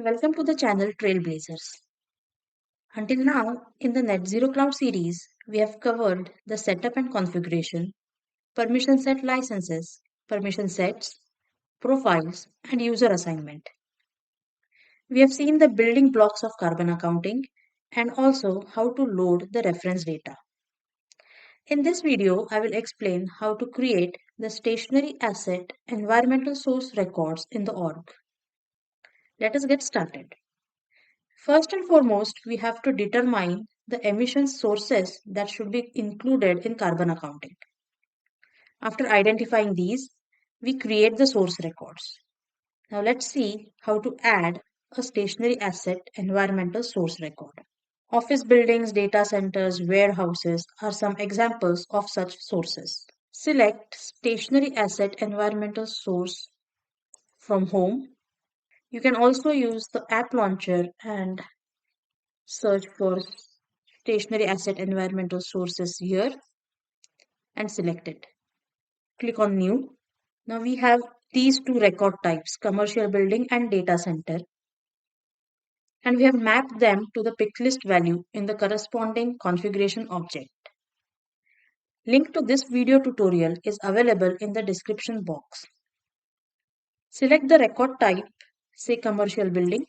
Welcome to the channel Trailblazers. Until now, in the Net Zero Cloud series, we have covered the setup and configuration, permission set licenses, permission sets, profiles, and user assignment. We have seen the building blocks of carbon accounting and also how to load the reference data. In this video, I will explain how to create the stationary asset environmental source records in the org. Let us get started. First and foremost, we have to determine the emission sources that should be included in carbon accounting. After identifying these, we create the source records. Now let's see how to add a stationary asset environmental source record. Office buildings, data centers, warehouses are some examples of such sources. Select stationary asset environmental source from home. You can also use the app launcher and search for stationary asset environmental sources here and select it. Click on new. Now we have these two record types, commercial building and data center, and we have mapped them to the pick list value in the corresponding configuration object. Link to this video tutorial is available in the description box. Select the record type, say commercial building,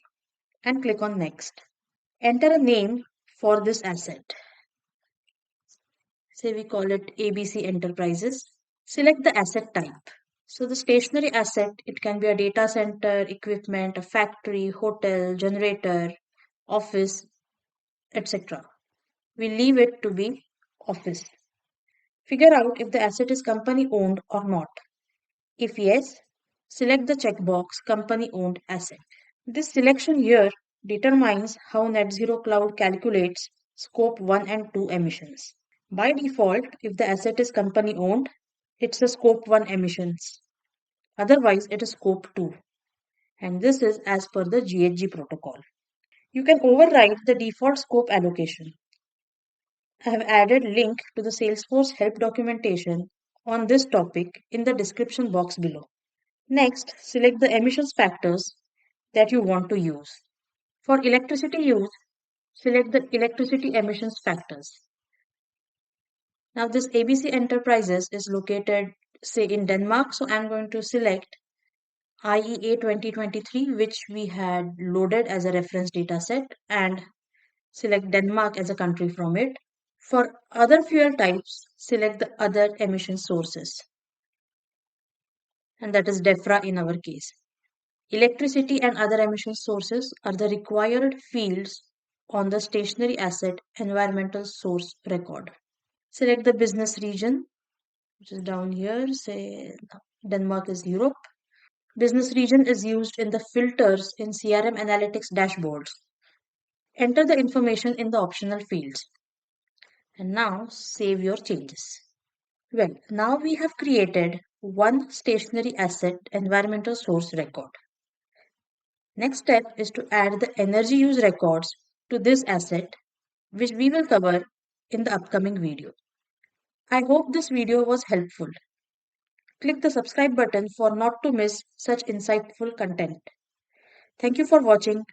and click on next. Enter a name for this asset. Say we call it ABC Enterprises. Select the asset type. So the stationary asset, it can be a data center, equipment, a factory, hotel, generator, office, etc. We leave it to be office. Figure out if the asset is company owned or not. If yes, select the checkbox company owned asset. This selection here determines how Net Zero Cloud calculates scope 1 and 2 emissions. By default, if the asset is company owned, it's a scope 1 emissions. Otherwise, it is scope 2. And this is as per the GHG protocol. You can override the default scope allocation. I have added link to the Salesforce help documentation on this topic in the description box below. Next, select the emissions factors that you want to use. For electricity use, select the electricity emissions factors. Now this ABC Enterprises is located, say, in Denmark, so I'm going to select IEA 2023, which we had loaded as a reference data set, and select Denmark as a country from it. For other fuel types, select the other emission sources, and that is DEFRA in our case. Electricity and other emission sources are the required fields on the stationary asset environmental source record. Select the business region, which is down here, say Denmark is Europe. Business region is used in the filters in CRM analytics dashboards. Enter the information in the optional fields. And now save your changes. Well, now we have created one stationary asset environmental source record. Next step is to add the energy use records to this asset, which we will cover in the upcoming video. I hope this video was helpful. Click the subscribe button for not to miss such insightful content. Thank you for watching.